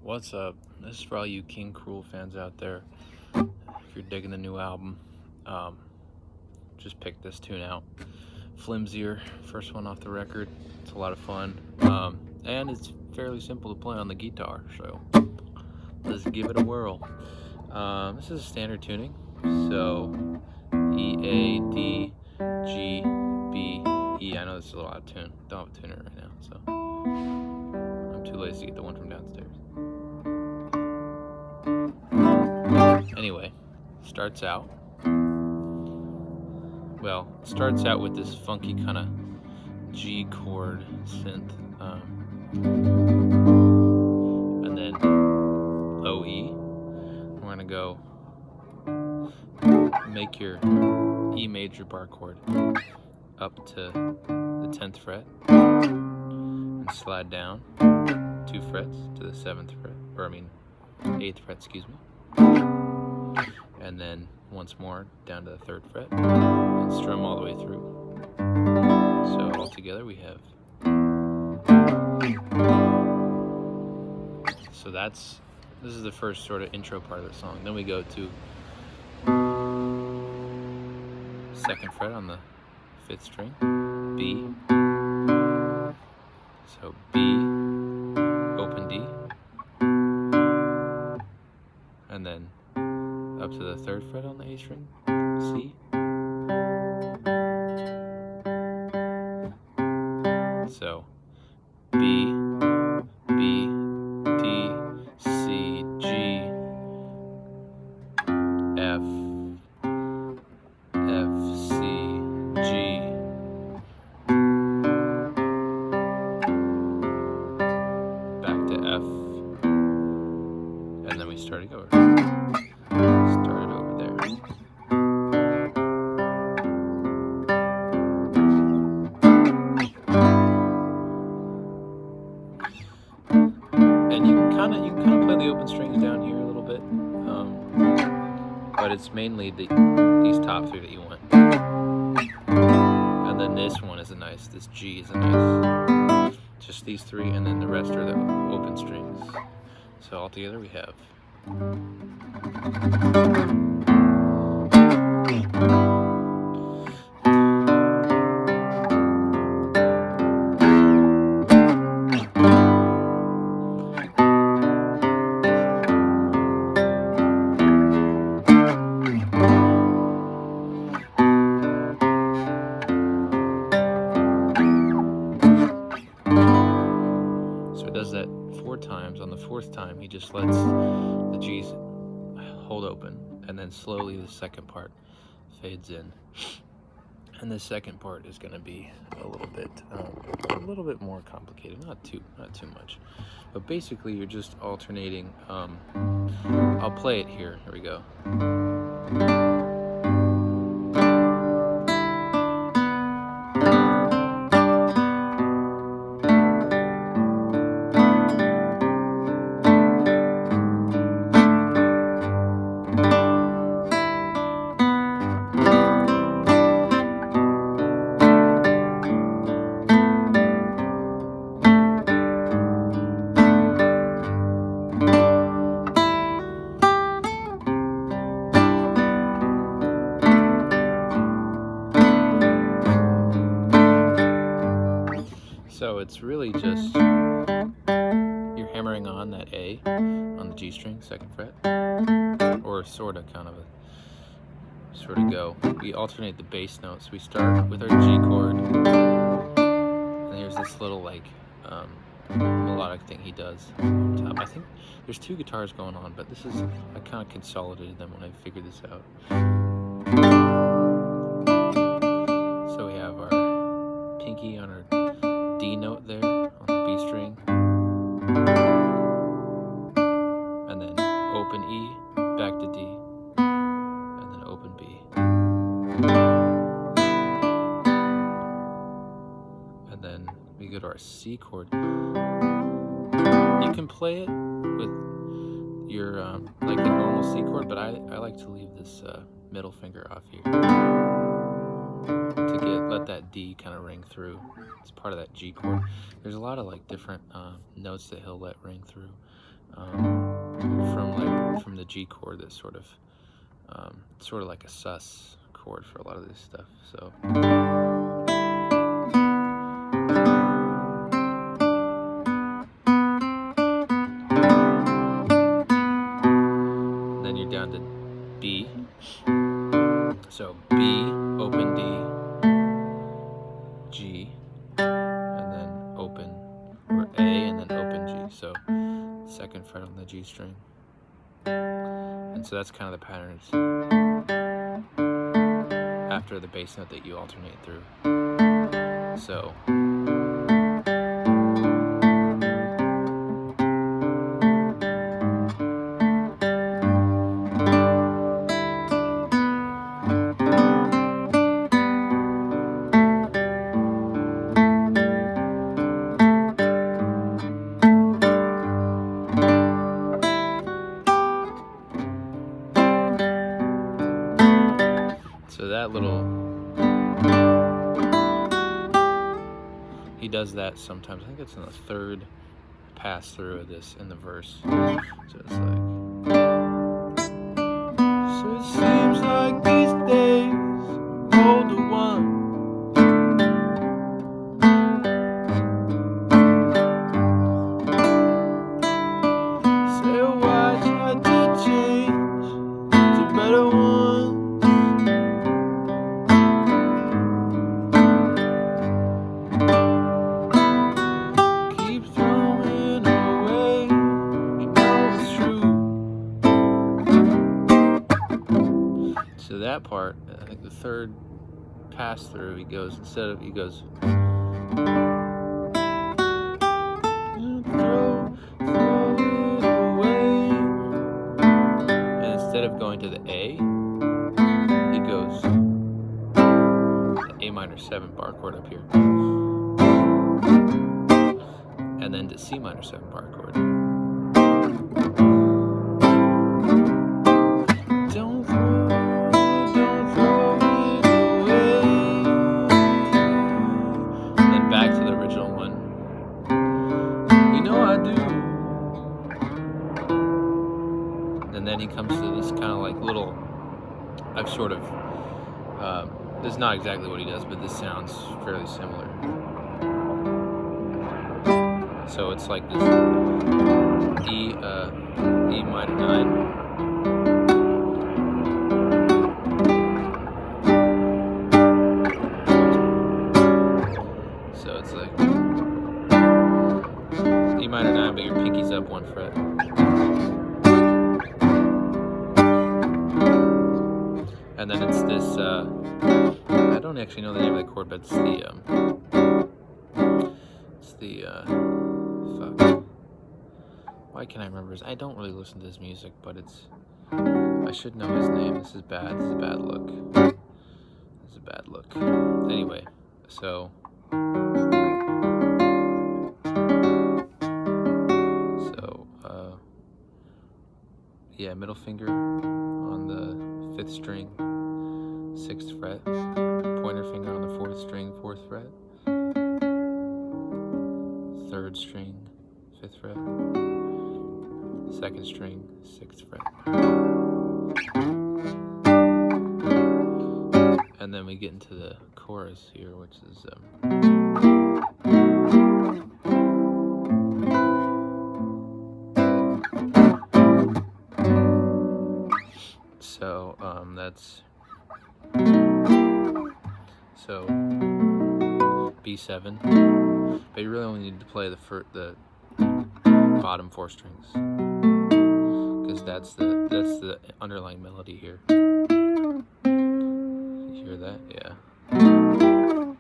What's up? This is for all you King Krule fans out there. If you're digging the new album, just pick this tune out. Flimsier, first one off the record. It's a lot of fun, and it's fairly simple to play on the guitar. So let's give it a whirl. This is a standard tuning, so E, A, D, G, B, E. I know this is a lot of tune. Don't have a tuner right now, so I'm too lazy to get the one from downstairs. Anyway, starts out with this funky kind of G chord synth, and then low E. We're gonna go make your E major bar chord up to the 10th fret and slide down 2 frets to the 7th fret, 8th fret, excuse me. And then once more down to the 3rd fret and strum all the way through. So all together we have. So this is the first sort of intro part of the song. Then we go to 2nd fret on the 5th string, B. So B, open D, and then up to the 3rd fret on the A string, C. So B, B, D, C, G, F, F, C, G, back to F, and then we start it over. Start it over there. And you can kind of play the open strings down here a little bit, but it's mainly these top 3 that you want. And then this one is this G is a nice, just these 3, and then the rest are the open strings. So all together we have. So it does that 4 times. On the 4th time, he just lets the G's hold open, and then slowly the second part fades in. And the second part is going to be a little bit more complicated. Not too much, but basically you're just alternating. I'll play it here. Here we go. So it's really just you're hammering on that A on the G string, 2nd fret, or sort of go. We alternate the bass notes. We start with our G chord, and there's this little melodic thing he does on top. I think there's 2 guitars going on, but I kind of consolidated them when I figured this out. So we have our pinky on our D note there on the B string, and then open E, back to D, and then open B, and then we go to our C chord. You can play it with your like a normal C chord, but I like to leave this middle finger off here to let that D kind of ring through. It's part of that G chord. There's a lot of different notes that he'll let ring through, from the G chord. That's sort of like a sus chord for a lot of this stuff. So. Then you're down to B. So B, open D, G, and then open, or A, and then open G. So second fret on the G string. And so that's kind of the patterns after the bass note that you alternate through. So. So that little, he does that sometimes. I think it's in the third pass through of this in the verse. So it's like, so it seems like these days hold the one. Say why try to change to better one. So that part, I think the third pass through, he goes, throw it away. And instead of going to the A, he goes the A minor 7 bar chord up here. And then to C minor 7 bar chord. Don't throw it away. And then back to the original one. You know I do. And then he comes to this kind of like little, I've sort of, this is not exactly what he does, but this sounds fairly similar. So it's like this E minor 9. So it's like E minor 9, but your pinky's up 1 fret. And then it's this, I don't actually know the name of the chord, but it's the, fuck. Why can't I remember his? I don't really listen to his music, but I should know his name. This is bad. This is a bad look. This is a bad look. Anyway, so. Yeah, middle finger on the 5th string, 6th fret. Pointer finger on the 4th string, 4th fret. 3rd string, 5th fret. 2nd string, 6th fret. And then we get into the chorus here, which is that's so B7, but you really only need to play the bottom 4 strings, because that's the underlying melody here. You hear that? Yeah. And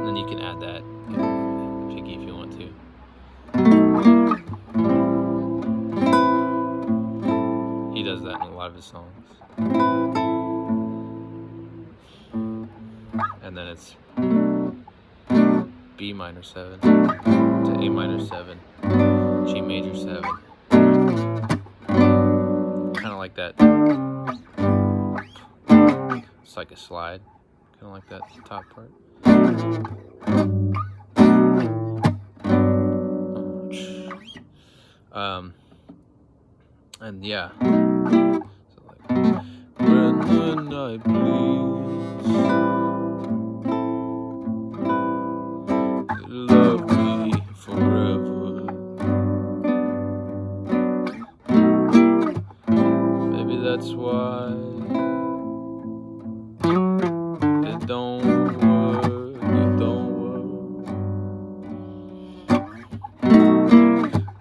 then you can add that picky if you want to. He does that in a lot of his songs. And then it's B minor 7 to A minor 7, G major 7. Kind of like that. It's like a slide. Kind of like that top part. And yeah, so like, when the night bleeds, you love me forever. Maybe that's why it don't work, it don't work.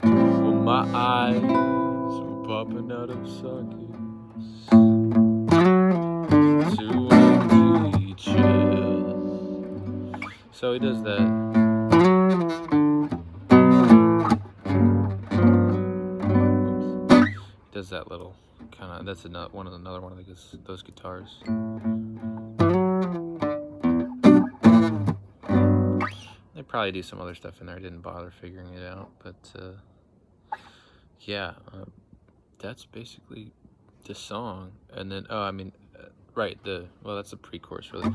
Well, my eyes were popping out of sockets to empty chairs. So he does that. Does that little kind of, that's another one of those guitars. They probably do some other stuff in there. I didn't bother figuring it out, but yeah, that's basically the song. And then right, that's the pre-chorus really.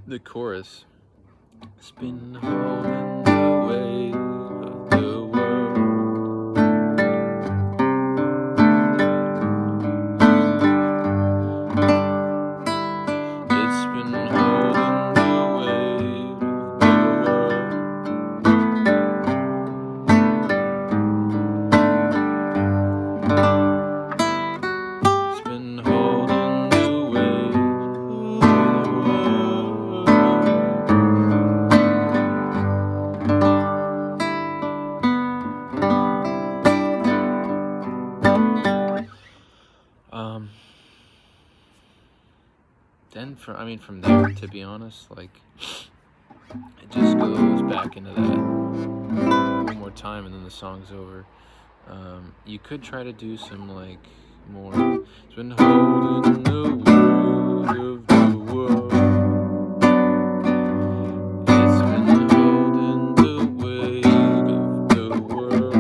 The chorus, it's been holding the weight of the world. It's been holding the weight of the world. It's been holding the weight of the world. Then from there, to be honest, like, it just goes back into that one more time, and then the song's over. You could try to do some like more. It's been holding the weight of the world. It's been holding the weight of the world.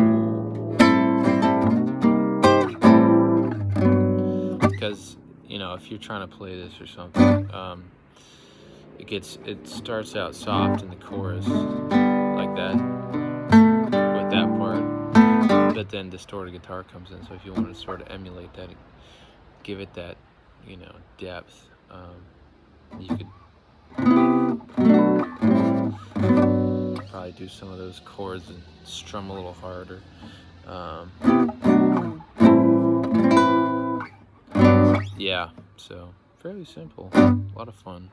Because, if you're trying to play this or something, it starts out soft in the chorus like that with that part, but then distorted guitar comes in. So if you want to sort of emulate that, give it that depth, you could probably do some of those chords and strum a little harder. Yeah, so fairly simple, a lot of fun.